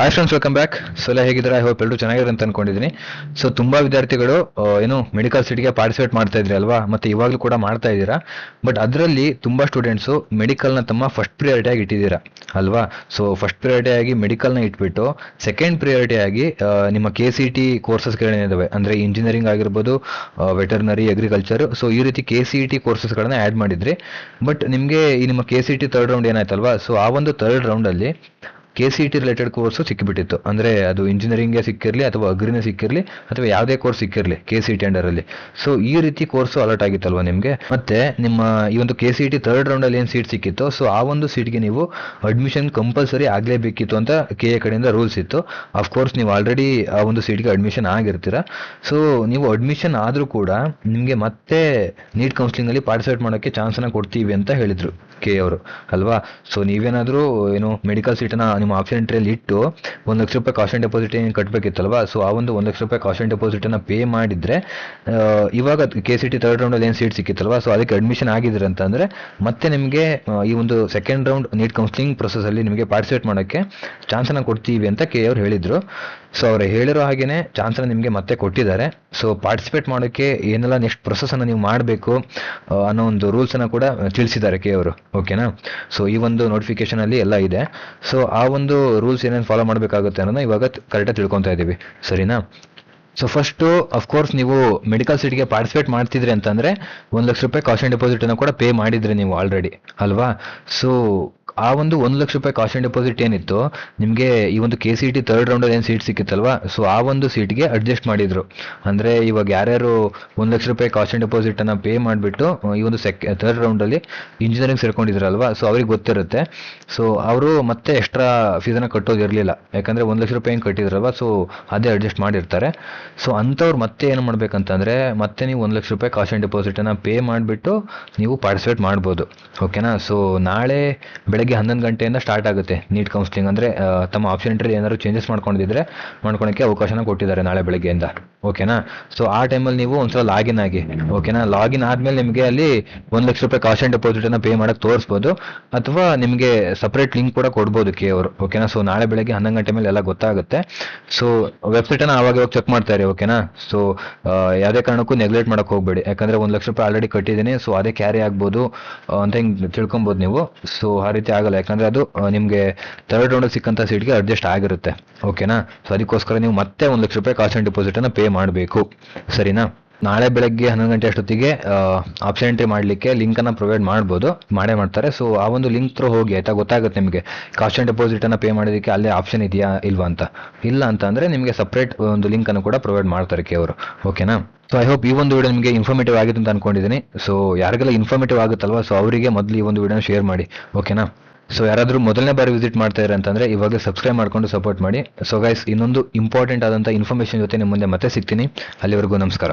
Hi friends, welcome back. So ಎಲ್ಲ ಹೇಗಿದ್ದಾರೆ? I hope ಎಲ್ಲರೂ ಚೆನ್ನಾಗಿರೋ ಅಂತ ಅನ್ಕೊಂಡಿದ್ದೀನಿ. ಸೊ ತುಂಬಾ ವಿದ್ಯಾರ್ಥಿಗಳು ಏನು ಮೆಡಿಕಲ್ ಸೀಟ್ಗೆ ಪಾರ್ಟಿಸಿಪೇಟ್ ಮಾಡ್ತಾ ಇದ್ರಿ ಅಲ್ವಾ, ಮತ್ತೆ ಇವಾಗಲೂ ಕೂಡ ಮಾಡ್ತಾ ಇದ್ದೀರಾ. ಬಟ್ ಅದರಲ್ಲಿ ತುಂಬಾ ಸ್ಟೂಡೆಂಟ್ಸು ಮೆಡಿಕಲ್ನ ತಮ್ಮ ಫಸ್ಟ್ ಪ್ರಿಯಾರಿಟಿ ಆಗಿ ಇಟ್ಟಿದ್ದೀರಾ ಅಲ್ವಾ. ಸೊ ಫಸ್ಟ್ ಪ್ರಿಯಾರಿಟಿ ಆಗಿ ಮೆಡಿಕಲ್ನ ಇಟ್ಬಿಟ್ಟು ಸೆಕೆಂಡ್ ಪ್ರಿಯಾರಿಟಿ ಆಗಿ ನಿಮ್ಮ KCT ಕೋರ್ಸಸ್ಗಳೇನಿದಾವೆ ಅಂದರೆ ಇಂಜಿನಿಯರಿಂಗ್ ಆಗಿರ್ಬೋದು, ವೆಟರ್ನರಿ, ಅಗ್ರಿಕಲ್ಚರ್, ಸೊ ಈ ರೀತಿ KCT ಕೋರ್ಸಸ್ಗಳನ್ನ ಆ್ಯಡ್ ಮಾಡಿದ್ರಿ. ಬಟ್ ನಿಮಗೆ ಈ ನಿಮ್ಮ KCT ಥರ್ಡ್ ರೌಂಡ್ ಏನಾಯ್ತಲ್ವಾ, ಸೊ ಆ ಒಂದು ಥರ್ಡ್ ರೌಂಡಲ್ಲಿ KCT ರಿಲೇಟೆಡ್ ಕೋರ್ಸು ಸಿಕ್ಕಿಬಿಟ್ಟಿತ್ತು. ಅಂದರೆ ಅದು ಇಂಜಿನಿಯರಿಂಗ್ಗೆ ಸಿಕ್ಕಿರಲಿ ಅಥವಾ ಅಗ್ರಿನೇ ಸಿಕ್ಕಿರಲಿ ಅಥವಾ ಯಾವುದೇ ಕೋರ್ಸ್ ಸಿಕ್ಕಿರಲಿ KCT ಅಂಡರಲ್ಲಿ. ಸೊ ಈ ರೀತಿ ಕೋರ್ಸು ಅಲರ್ಟ್ ಆಗಿತ್ತಲ್ವ ನಿಮಗೆ. ಮತ್ತೆ ನಿಮ್ಮ ಈ ಒಂದು KCT ಥರ್ಡ್ ರೌಂಡಲ್ಲಿ ಏನು ಸೀಟ್ ಸಿಕ್ಕಿತ್ತು, ಸೊ ಆ ಒಂದು ಸೀಟ್ಗೆ ನೀವು ಅಡ್ಮಿಷನ್ ಕಂಪಲ್ಸರಿ ಆಗಲೇಬೇಕಿತ್ತು ಅಂತ KA ಕಡೆಯಿಂದ ರೂಲ್ಸ್ ಇತ್ತು. ಅಫ್ಕೋರ್ಸ್ ನೀವು ಆಲ್ರೆಡಿ ಆ ಒಂದು ಸೀಟ್ಗೆ ಅಡ್ಮಿಷನ್ ಆಗಿರ್ತೀರ. ಸೊ ನೀವು ಅಡ್ಮಿಷನ್ ಆದರೂ ಕೂಡ ನಿಮಗೆ ಮತ್ತೆ ನೀಟ್ ಕೌನ್ಸಿಲಿಂಗಲ್ಲಿ ಪಾರ್ಟಿಸಿಪೇಟ್ ಮಾಡೋಕ್ಕೆ ಚಾನ್ಸನ್ನು ಕೊಡ್ತೀವಿ ಅಂತ ಹೇಳಿದರು KA ಅವರು ಅಲ್ವಾ. ಸೊ ನೀವೇನಾದರೂ ಏನು ಮೆಡಿಕಲ್ ಸೀಟನ್ನು ನಿಮ್ಮ ಆಪ್ಷನ್ ಎಂಟ್ರಿಯಲ್ಲಿ ಇಟ್ಟು 1 ಲಕ್ಷ ರೂಪಾಯಿ ಕಾಸ್ಟ್ ಆ್ಯಂಡ್ ಡೆಪಾಸಿಟ್ ಏನು ಕಟ್ಟಬೇಕಿತ್ತಲ್ವಾ, ಸೊ ಆ ಒಂದು 1 ಲಕ್ಷ ರೂಪಾಯಿ ಕಾಸ್ಟ್ ಆ್ಯಂಡ್ ಡೆಪಾಸಿಟನ್ನು ಪೇ ಮಾಡಿದರೆ ಇವಾಗ KCT ಥರ್ಡ್ ರೌಂಡಲ್ಲಿ ಏನು ಸೀಟ್ ಸಿಕ್ಕಿತ್ತಲ್ವಾ, ಸೊ ಅದಕ್ಕೆ ಅಡ್ಮಿಷನ್ ಆಗಿದ್ರೆ ಅಂತಂದರೆ ಮತ್ತೆ ನಿಮಗೆ ಈ ಒಂದು ಸೆಕೆಂಡ್ ರೌಂಡ್ ನೀಟ್ ಕೌನ್ಸಿಲಿಂಗ್ ಪ್ರೊಸೆಸಲ್ಲಿ ನಿಮಗೆ ಪಾರ್ಟಿಸಿಪೇಟ್ ಮಾಡೋಕ್ಕೆ ಚಾನ್ಸನ್ನು ಕೊಡ್ತೀವಿ ಅಂತ KA ಅವರು ಹೇಳಿದರು. ಸೊ ಅವರು ಹೇಳಿರೋ ಹಾಗೆಯೇ ಚಾನ್ಸನ್ನು ನಿಮಗೆ ಮತ್ತೆ ಕೊಟ್ಟಿದ್ದಾರೆ. ಸೊ ಪಾರ್ಟಿಸಿಪೇಟ್ ಮಾಡೋಕ್ಕೆ ಏನೆಲ್ಲ ನೆಕ್ಸ್ಟ್ ಪ್ರೊಸೆಸನ್ನು ನೀವು ಮಾಡಬೇಕು ಅನ್ನೋ ಒಂದು ರೂಲ್ಸನ್ನು ಕೂಡ ತಿಳಿಸಿದ್ದಾರೆ KA ಅವರು. ಓಕೆನಾ. ಸೊ ಈ ಒಂದು ನೋಟಿಫಿಕೇಶನಲ್ಲಿ ಎಲ್ಲ ಇದೆ. ಸೊ ಆ ಒಂದು ರೂಲ್ಸ್ ಏನೇನು ಫಾಲೋ ಮಾಡಬೇಕಾಗುತ್ತೆ ಅನ್ನೋದನ್ನ ಇವಾಗ ಕರೆಕ್ಟಾಗಿ ತಿಳ್ಕೊತಾ ಇದ್ದೀವಿ, ಸರಿನಾ. ಸೊ ಫಸ್ಟು ಅಫ್ಕೋರ್ಸ್ ನೀವು ಮೆಡಿಕಲ್ ಸೀಟ್ಗೆ ಪಾರ್ಟಿಸಿಪೇಟ್ ಮಾಡ್ತಿದ್ರಿ ಅಂತಂದರೆ 1 ಲಕ್ಷ ರೂಪಾಯಿ ಕಾಸ್ಟ್ ಆ್ಯಂಡ್ ಡೆಪಾಸಿಟನ್ನು ಕೂಡ ಪೇ ಮಾಡಿದ್ರಿ ನೀವು ಆಲ್ರೆಡಿ ಅಲ್ವಾ. ಸೊ ಆ ಒಂದು 1 ಲಕ್ಷ ರೂಪಾಯಿ ಕಾಸ್ಟ್ ಆ್ಯಂಡ್ ಡೆಪಾಸಿಟ್ ಏನಿತ್ತು ನಿಮಗೆ ಈ ಒಂದು KCT ಥರ್ಡ್ ರೌಂಡಲ್ಲಿ ಏನು ಸೀಟ್ ಸಿಕ್ಕಿತ್ತಲ್ವಾ, ಸೊ ಆ ಒಂದು ಸೀಟ್ಗೆ ಅಡ್ಜಸ್ಟ್ ಮಾಡಿದರು. ಅಂದರೆ ಇವಾಗ ಯಾರ್ಯಾರು 1 ಲಕ್ಷ ರೂಪಾಯಿ ಕಾಸ್ಟ್ ಆ್ಯಂಡ್ ಡೆಪಾಸಿಟನ್ನು ಪೇ ಮಾಡಿಬಿಟ್ಟು ಈ ಒಂದು ಥರ್ಡ್ ರೌಂಡಲ್ಲಿ ಇಂಜಿನಿಯರಿಂಗ್ ಸೇರ್ಕೊಂಡಿದ್ರಲ್ವಾ, ಸೊ ಅವ್ರಿಗೆ ಗೊತ್ತಿರುತ್ತೆ. ಸೊ ಅವರು ಮತ್ತೆ ಎಕ್ಸ್ಟ್ರಾ ಫೀಸನ್ನು ಕಟ್ಟೋದಿರಲಿಲ್ಲ, ಯಾಕಂದರೆ 1 ಲಕ್ಷ ರೂಪಾಯಿ ಏನು ಕಟ್ಟಿದ್ರಲ್ವಾ, ಸೊ ಅದೇ ಅಡ್ಜಸ್ಟ್ ಮಾಡಿರ್ತಾರೆ. ಸೊ ಅಂಥವ್ರು ಮತ್ತೆ ಏನು ಮಾಡಬೇಕಂತಂದರೆ ಮತ್ತೆ ನೀವು 1 ಲಕ್ಷ ರೂಪಾಯಿ ಕಾಸ್ಟ್ ಆ್ಯಂಡ್ ಡೆಪಾಸಿಟನ್ನು ಪೇ ಮಾಡಿಬಿಟ್ಟು ನೀವು ಪಾರ್ಟಿಸಿಪೇಟ್ ಮಾಡ್ಬೋದು. ಓಕೆನಾ. ಸೊ ನಾಳೆ ಬೆಳಗ್ಗೆ 11 ಗಂಟೆಯಿಂದ ಸ್ಟಾರ್ಟ್ ಆಗುತ್ತೆ ನೀಟ್ ಕೌನ್ಸಿಲಿಂಗ್. ಅಂದರೆ ತಮ್ಮ ಆಪ್ಷನ್ ಎಂಟ್ರಿ ಏನಾದ್ರು ಚೇಂಜಸ್ ಮಾಡ್ಕೊಂಡಿದ್ರೆ ಮಾಡ್ಕೊಳಕ್ಕೆ ಅವಕಾಶನ ಕೊಟ್ಟಿದ್ದಾರೆ ನಾಳೆ ಬೆಳಗ್ಗೆಯಿಂದ. ಓಕೆನಾ. ಸೊ ಆ ಟೈಮಲ್ಲಿ ನೀವು ಒಂದ್ಸಲ ಲಾಗಿನ್ ಆಗಿ, ಓಕೆನಾ. ಲಾಗಿನ್ ಆದಮೇಲೆ ನಿಮಗೆ ಅಲ್ಲಿ 1 ಲಕ್ಷ ರೂಪಾಯಿ ಕಾಸ್ಟ್ ಆ್ಯಂಡ್ ಡೆಪಾಸಿಟನ್ನು ಪೇ ಮಾಡೋಕ್ಕೆ ತೋರಿಸ್ಬೋದು, ಅಥವಾ ನಿಮಗೆ ಸಪ್ರೇಟ್ ಲಿಂಕ್ ಕೂಡ ಕೊಡ್ಬೋದು KA ಅವರು. ಓಕೆನಾ. ಸೊ ನಾಳೆ ಬೆಳಗ್ಗೆ 11 ಗಂಟೆ ಮೇಲೆ ಎಲ್ಲ ಗೊತ್ತಾಗುತ್ತೆ. ಸೊ ವೆಬ್ಸೈಟನ್ನು ಆವಾಗ ಚೆಕ್ ಮಾಡ್ತಾ ಇರಿ. ಓಕೆನಾ. ಸೊ ಯಾವುದೇ ಕಾರಣಕ್ಕೂ ನೆಗ್ಲೆಕ್ಟ್ ಮಾಡೋಕ್ಕೆ ಹೋಗಬೇಡಿ, ಯಾಕಂದರೆ 1 ಲಕ್ಷ ರೂಪಾಯಿ ಆಲ್ರೆಡಿ ಕಟ್ಟಿದ್ದೀನಿ, ಸೊ ಅದೇ ಕ್ಯಾರಿ ಆಗ್ಬೋದು ಅಂತ ಹಿಂಗೆ ತಿಳ್ಕೊಬೋದು ನೀವು. ಸೊ ಆ ರೀತಿ ಆಗಲ್ಲ, ಯಾಕಂದರೆ ಅದು ನಿಮಗೆ ಥರ್ಡ್ ರೌಂಡಲ್ಲಿ ಸಿಕ್ಕಂಥ ಸೀಟ್ಗೆ ಅಡ್ಜಸ್ಟ್ ಆಗಿರುತ್ತೆ. ಓಕೆನಾ. ಸೊ ಅದಕ್ಕೋಸ್ಕರ ನೀವು ಮತ್ತೆ 1 ಲಕ್ಷ ರೂಪಾಯಿ ಕಾಸ್ಟ್ ಆ್ಯಂಡ್ ಡೆಪಾಸಿಟನ್ನು ಪೇ ಮಾಡಬೇಕು, ಸರಿನಾ. ನಾಳೆ ಬೆಳಗ್ಗೆ 11 ಗಂಟೆ ಅಷ್ಟೊತ್ತಿಗೆ ಆಪ್ಷನ್ ಎಂಟ್ರಿ ಮಾಡಲಿಕ್ಕೆ ಲಿಂಕನ್ನು ಪ್ರೊವೈಡ್ ಮಾಡೇ ಮಾಡ್ತಾರೆ. ಸೊ ಆ ಒಂದು ಲಿಂಕ್ ಥ್ರೂ ಹೋಗಿ, ಆಯಿತಾ, ಗೊತ್ತಾಗುತ್ತೆ ನಿಮಗೆ ಕಾಸ್ಟ್ ಆ್ಯಂಡ್ ಡೆಪಾಸಿಟನ್ನು ಪೇ ಮಾಡೋದಕ್ಕೆ ಅಲ್ಲೇ ಆಪ್ಷನ್ ಇದೆಯಾ ಇಲ್ವಾ ಅಂತ. ಇಲ್ಲ ಅಂತ ಅಂದರೆ ನಿಮಗೆ ಸಪ್ರೇಟ್ ಒಂದು ಲಿಂಕನ್ನು ಕೂಡ ಪ್ರೊವೈಡ್ ಮಾಡ್ತಾರೆ KA ಅವರು. ಓಕೆನಾ. ಸೊ ಐ ಹೋಪ್ ಈ ಒಂದು ವಿಡಿಯೋ ನಿಮಗೆ ಇನ್ಫಾರ್ಮೇಟಿವ್ ಆಗಿದೆ ಅಂತ ಅನ್ಕೊಂಡಿದ್ದೀನಿ. ಸೊ ಯಾರಿಗೆಲ್ಲ ಇನ್ಫಾರ್ಮೇಟಿವ್ ಆಗುತ್ತಲ್ವಾ, ಸೊ ಅವರಿಗೆ ಮೊದಲು ಈ ಒಂದು ವಿಡಿಯೋನ ಶೇರ್ ಮಾಡಿ. ಓಕೆನಾ. ಸೊ ಯಾರಾದರೂ ಮೊದಲನೇ ಬಾರಿ ವಿಸಿಟ್ ಮಾಡ್ತಾ ಇದ್ದಾರೆ ಅಂತಂದರೆ ಇವಾಗ ಸಬ್ಸ್ಕ್ರೈಬ್ ಮಾಡ್ಕೊಂಡು ಸಪೋರ್ಟ್ ಮಾಡಿ. ಸೊ ಗೈಸ್, ಇನ್ನೊಂದು ಇಂಪಾರ್ಟೆಂಟ್ ಆದಂಥ ಇನ್ಫಾರ್ಮೇಷನ್ ಜೊತೆ ನಿಮ್ಮ ಮುಂದೆ ಮತ್ತೆ ಸಿಗ್ತೀನಿ. ಅಲ್ಲಿವರೆಗೂ ನಮಸ್ಕಾರ.